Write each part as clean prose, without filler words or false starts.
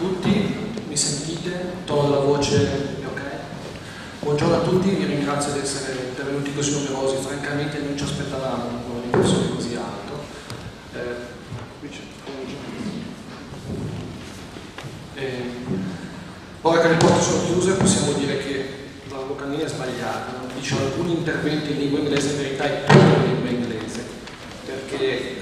tutti, mi sentite? Tono la voce, ok? Buongiorno a tutti, vi ringrazio di essere intervenuti così numerosi, francamente non ci aspettavamo un numero di persone così alto. Ora che le porte sono chiuse possiamo dire che la locandina è sbagliata, non dice alcuni interventi in lingua inglese, in verità è tutto in lingua inglese, perché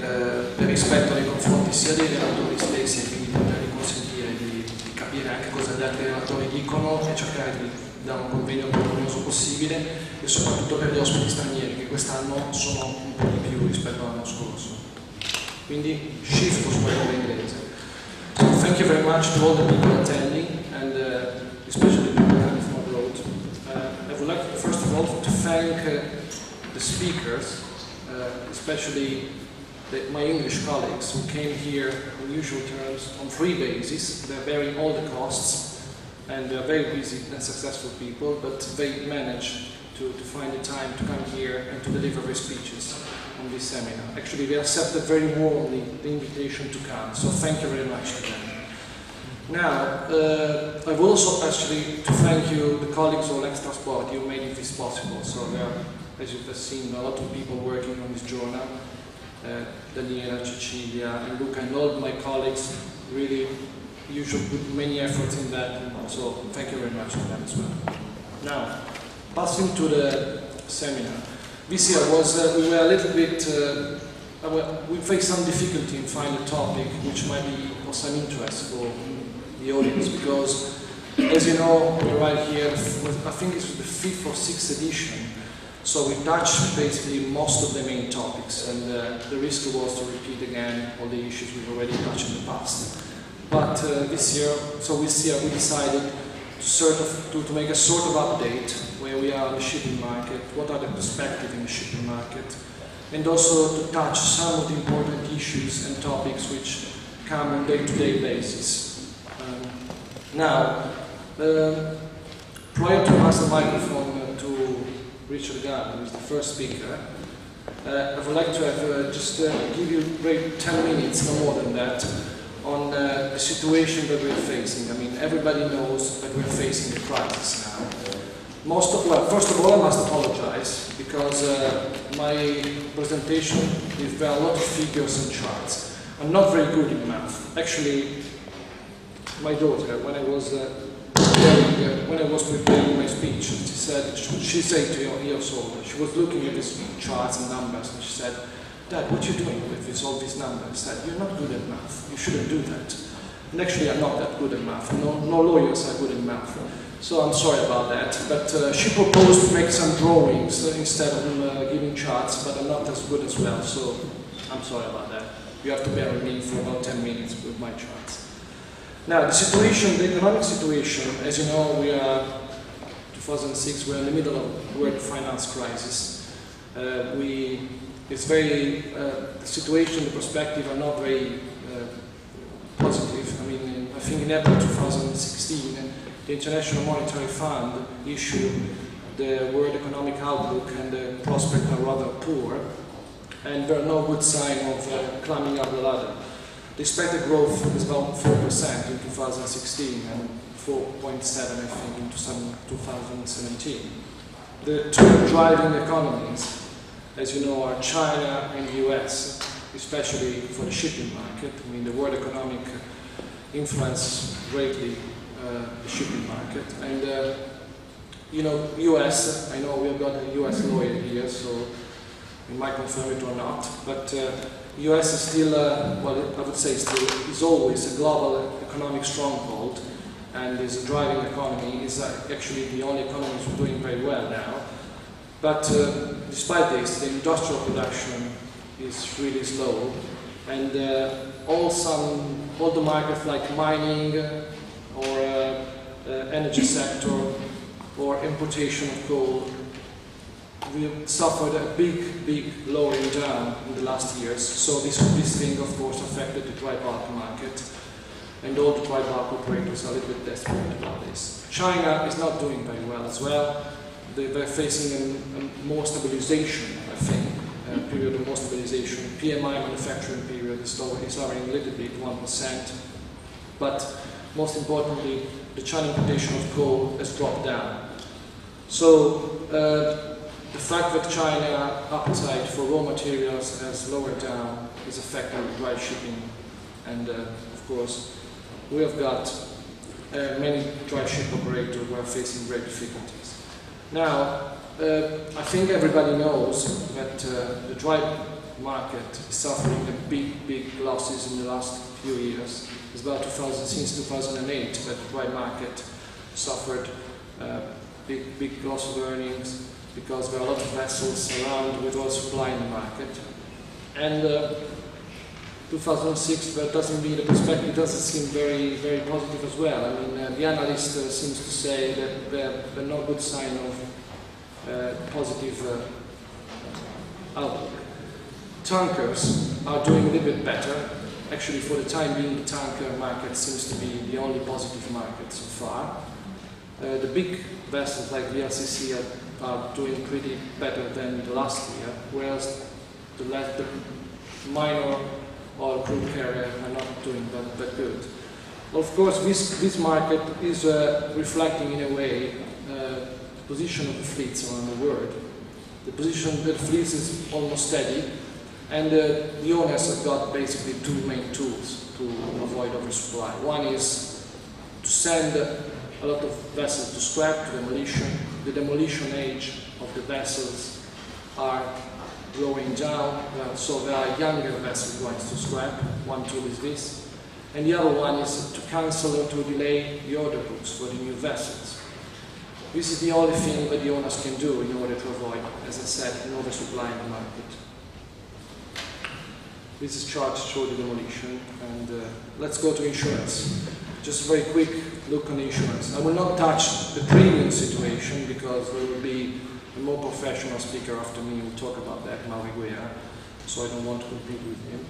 per rispetto nei confronti sia dei relatori stessi e quindi potergli consentire di capire anche cosa gli altri relatori dicono e cercare di dare un convegno più luminoso possibile, e soprattutto per gli ospiti stranieri che quest'anno sono un po' di più rispetto all'anno scorso. Quindi shift sulla lingua inglese. So thank you very much to all the people attending, and especially the people coming from abroad. I would like, first of all, to thank the speakers, especially my English colleagues who came here in usual terms on free basis. They're bearing all the costs, and they're very busy and successful people, but they managed to find the time to come here and to deliver their speeches on this seminar. Actually, they accepted very warmly the invitation to come, so thank you very much to them. Now, I would also actually to thank you, the colleagues of LEXTRASPORTI, who made this possible. So there are, as you've seen, a lot of people working on this journal. Daniela, Cecilia, and Luca, and all my colleagues really usually put many efforts in that, so thank you very much to them as well. Now, passing to the seminar. This year we were a little bit, we faced some difficulty in finding a topic which might be of some interest for the audience, because, as you know, we're right here, I think it's the 5th or 6th edition, so we touched basically most of the main topics, and the risk was to repeat again all the issues we've already touched in the past. But this year we decided to make a sort of update where we are in the shipping market, what are the perspectives in the shipping market, and also to touch some of the important issues and topics which come on a day-to-day basis. Now, prior to pass the microphone to Richard Gardner, who is the first speaker, I would like to have just give you 10 minutes, no more than that, on the situation that we're facing. I mean, everybody knows that we're facing a crisis now. First of all, I must apologize, because my presentation, there are a lot of figures and charts. I'm not very good in math. Actually, my daughter, when I was preparing my speech, she's 8 years old. She was looking at these charts and numbers, and she said, "Dad, what are you doing with all these numbers?" I said, "You're not good at math. You shouldn't do that." And actually, I'm not that good at math. No lawyers are good at math. So I'm sorry about that. But she proposed to make some drawings instead of giving charts, but I'm not as good as well. So I'm sorry about that. You have to bear with me for about 10 minutes with my charts. Now, the economic situation, as you know, we are 2006. We're in the middle of the world finance crisis. The situation, the perspective are not very positive. I mean, I think in April 2016, the International Monetary Fund issued the World Economic Outlook, and the prospects are rather poor, and there are no good signs of climbing up the ladder. The expected growth is about 4% in 2016 and 4.7%, I think, in 2017. The two driving economies, as you know, are China and the US, especially for the shipping market. I mean, the world economic influence greatly the shipping market. And, you know, US, I know we've got a US lawyer here, so we might confirm it or not, but US is still, well, I would say still, is always a global economic stronghold, and is a driving economy, is actually the only economy which is doing very well now. But despite this, the industrial production is really slow, and all the markets like mining or energy sector or importation of coal, we suffered a big lowering down in the last years. So this thing, of course, affected the dry bulk market, and all the dry bulk operators are a little bit desperate about this. China is not doing very well as well. They're facing a more stabilization, I think, a period of more stabilization. PMI manufacturing period is hovering a little bit, 1%. But most importantly, the China importation of coal has dropped down. So the fact that China appetite for raw materials has lowered down is affecting dry shipping, and of course we have got many dry ship operators who are facing great difficulties. Now, I think everybody knows that the dry market is suffering big losses in the last few years. It's about since 2008 that the dry market suffered big loss of earnings because there are a lot of vessels around with oil supply in the market. And 2006, that doesn't mean the perspective doesn't seem very positive as well. I mean, the analyst seems to say that they're no good sign of positive outlook. Tankers are doing a little bit better. Actually, for the time being, the tanker market seems to be the only positive market so far. The big vessels like the LCC are doing pretty better than the last year, whereas the minor oil crude carrier are not doing that good. Well, of course, this market is reflecting in a way the position of the fleets around the world. The position of the fleets is almost steady, and the owners have got basically two main tools to avoid oversupply. One is to send a lot of vessels to scrap, to demolition. The demolition age of the vessels are going down, so there are younger vessels going to scrap. One tool is this. And the other one is to cancel or to delay the order books for the new vessels. This is the only thing that the owners can do in order to avoid, as I said, an oversupply in the market. This is chart to show the demolition, and let's go to insurance. Just a very quick look on insurance. I will not touch the premium situation because there will be a more professional speaker after me who will talk about that, Maui Guerra, so I don't want to compete with him.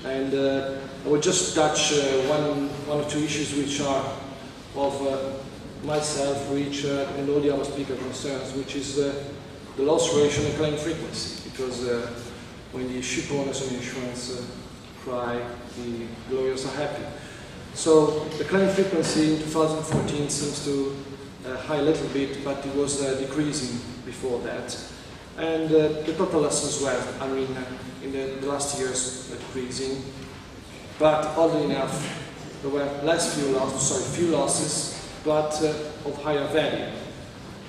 And I will just touch one or two issues which are of myself, Richard, and all the other speaker concerns, which is the loss ratio and claim frequency, because when the ship owners and insurance cry, the lawyers are happy. So the claim frequency in 2014 seems to high a little bit, but it was decreasing before that. And the total losses as well, I mean, in the last years decreasing. But oddly enough, there were few losses, but of higher value.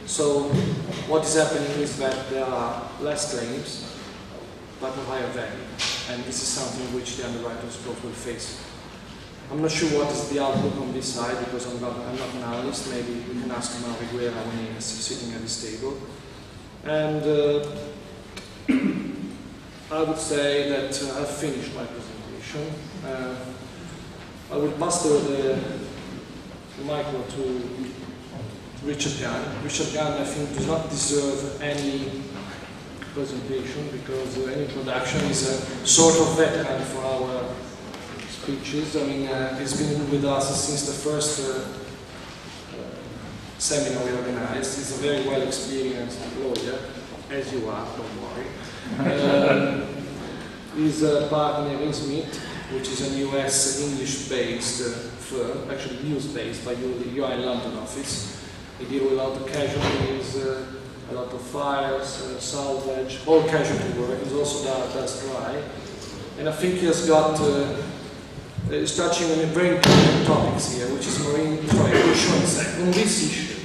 So what is happening is that there are less claims, but of higher value. And this is something which the underwriters both will face. I'm not sure what is the outlook on this side, because I'm not an analyst. Maybe we can ask Maui Guerra when he is sitting at this table. And I would say that I've finished my presentation. I will pass the microphone to Richard Gunn. Richard Gunn, I think, does not deserve any presentation because an introduction is a sort of veteran for our speeches. I mean, he's been with us since the first seminar we organized. He's a very well experienced lawyer, as you are, don't worry. He's a partner in Smith, which is a US English-based firm, actually news-based, but you are in London office. They deal with a lot of casualties, a lot of fires, salvage, all casualty work. He also does dry. And I think he has got is touching on very important topics here, which is insurance act. On this issue,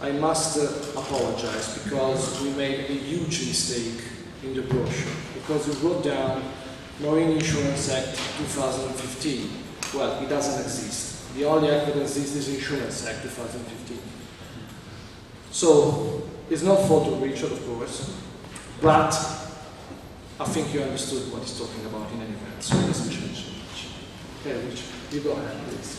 I must apologize because we made a huge mistake in the brochure, because we wrote down Marine Insurance Act 2015. Well, it doesn't exist. The only act that exists is Insurance Act 2015. So, it's not fault of Richard, of course, but I think you understood what he's talking about in any event, so it doesn't change so much. Okay, Richard, you go ahead, please.